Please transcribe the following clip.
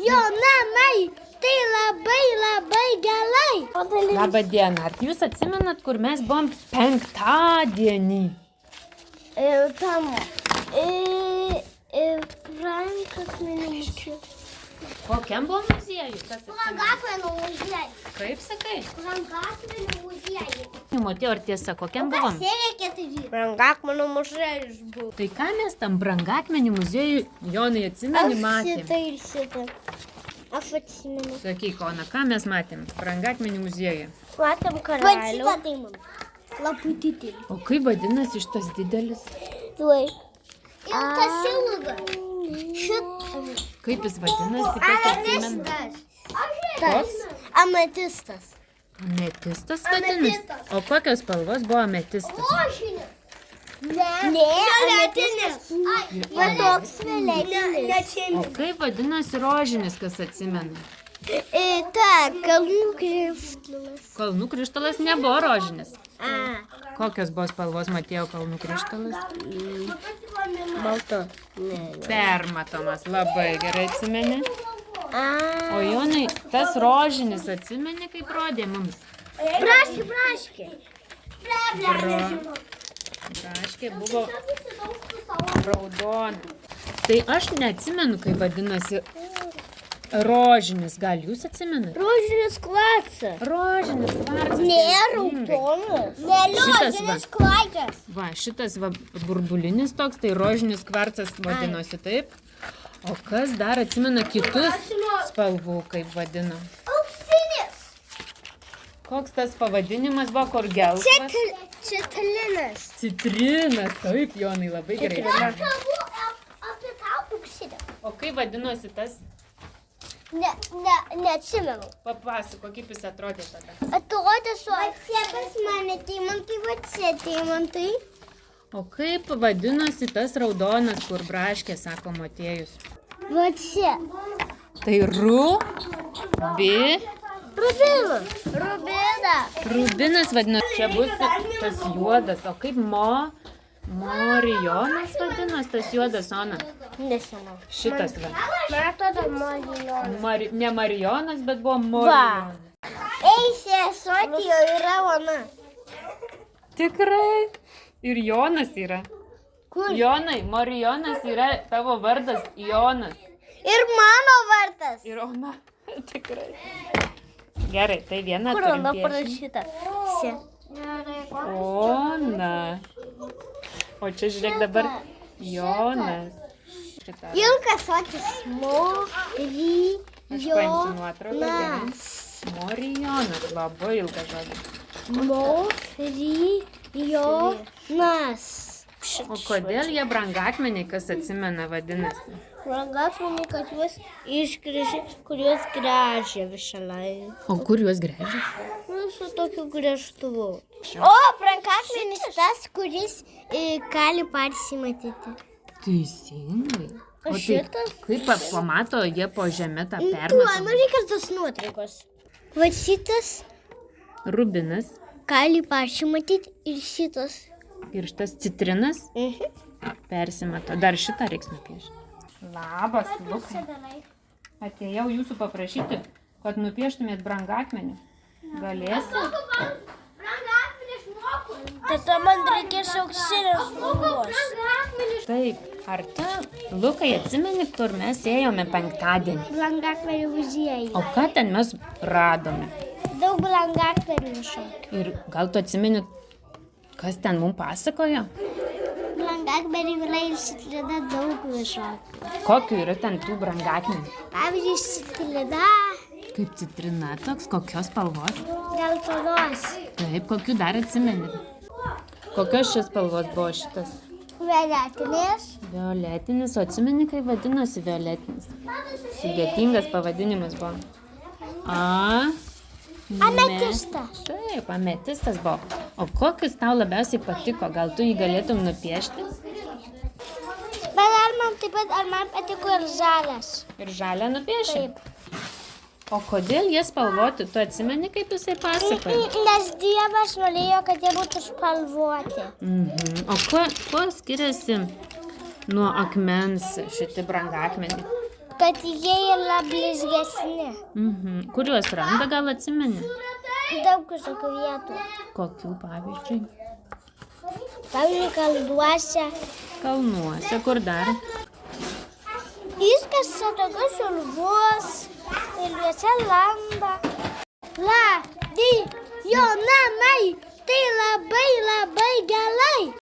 jo namai. Tai labai gerai. Labą dieną. Ar jūs atsimenat, kur mes buvom penktadienį? Tam. Brangakmenių muziejus. Kokiam buvo muziejus? Brangakmenių muziejus. Kaip sakai? Brangakmenių muziejus. Matėjau, ar tiesa, kokiam buvom? Serija 4. Brangakmenių muziejus buvo. Tai ką mes tam brangakmenių muziejui, Jonai, atsimeni, matėm? Šitą. Aš atsimenu. Sakyk, Ona, ką mes matėm brangakmenių muziejuje? Matėm karalių. Labai didelį. O kaip vadinasi šitas didelis? Tuoj. Ir tas ilgas. Kaip jis vadinasi, kas atsimena? Tas. Ametistas. Ametistas vadinasi? O kokios spalvos buvo ametistas? Rožinis. Ne, ametistas. Va toks vėlesnis. O kaip vadinasi rožinis, kas atsimena? Kalnų krištolas. Kalnų krištolas nebuvo rožinis. Kokios buvo spalvos, Matėjau, kalnų krištolas? Balta. Permatomas, labai gerai atsimeni. O Jonai, tas rožinis atsimeni, kaip rodė mums? Braškė. Braškė buvo raudona. Tai aš neatsimenu, kaip vadinasi rožinis. Gal jūs atsimenat? Rožinis kvarcas. Rožinis kvarcas. Ne, raudonas. Ne, rožinis kvarcas. Va, šitas va, burbulinis toks, tai rožinis kvarcas vadinosi taip. O kas dar atsimena kitus spalvų, kaip vadino? Auksinis. Koks tas pavadinimas buvo, kur gelsvas? Citrinas. Citrinas, taip, Jonai, labai gerai. Aš kalbu apie tą auksinę. O kaip vadinosi tas? Neatsimenu. Papasako, kaip jis atrodė tada. Atrodė su atsiepas mane teimantai, va čia teimantai. O kaip vadinosi tas raudonas, kur braškė, sako Motiejus? Va čia. Tai Rubinas. Rubinas vadinosi. Čia bus tas juodas. O kaip Morijonas vadinosi tas juodas, Ona? Nežinau. Šitas va. Man atrodo Marijonas. Ne Marijonas, bet buvo Morijonas. Eisė, sotija yra Ona. Tikrai. Ir Jonas yra. Kur? Jonai, Marijonas yra tavo vardas Jonas. Ir mano vardas. Ir Ona. Tikrai. Gerai, tai viena Kur turim Ona piešti. parašyta? Ona. O čia žiūrėk dabar Jonas. Šitą. Ilgas sotis. Aš paimsiu nuotrauką. Gerai. Morijonas. Labai ilgas žodis. Morijonas. O kodėl jie brangakmeniai, kas atsimena, vadinasi? Brangakmeniai, kad juos išgręžė, kuriuos gręžė visą laiką. O kur juos gręžia? Su tokiu gręžtuvu. O, brangakmenis tas, kuris gali pasimatyti. Teisingai. O tai šitas? Kaip pamato jie po žemę tą Tuo, permatą? man reikia tos nuotraukos. Va šitas Rubinas gali pasimatyti ir šitas. ir šitas citrinas persimato. Dar šitą reiks nupiešti. Labas, Lukai. Atėjau jūsų paprašyti, kad nupieštumėt brangakmenį. Galėsi? Tada man reikės auksinės spalvos. Taip. Ar tu, Lukai, atsimeni, kur mes ėjome penktadienį? Brangakmenių muziejai. O ką ten mes radome? Daug brangakmenių šokių. Ir gal tu atsimeni, kas ten mums pasakojo? Brangakmenių yra ir citrina daug visokių. Kokių yra ten tų brangakmenių? Pavyzdžiui, citrina Kaip citrina toks, kokios spalvos? geltonos. Taip, kokių dar atsimeni? Kokios šis spalvos buvo šitas? Violetinės. Violetinis, o atsimeni, kaip vadinosi violetinis? Sudėtingas pavadinimas buvo. Ametistas. Taip, ametistas buvo. O kokius tau labiausiai patiko? Gal tu jį galėtum nupiešti? Bet ar man patiko ir žalias. Ir žalią nupieši? Taip. O kodėl jie spalvoti? Tu atsimeni, kaip jisai pasakoja? Nes Dievas norėjo, kad jie būtų spalvoti. O kuo skiriasi nuo akmens šitie brangakmeniai? kad jie yra blizgesni. Kuriuos randa, gal atsimeni? Daug visokių vietų. Kokių, pavyzdžiui? Pavyzdžiui, kalduose. Kalnuose, kur dar? Iškasa tokius urvus ir juose landa. Jo namai, tai labai gerai.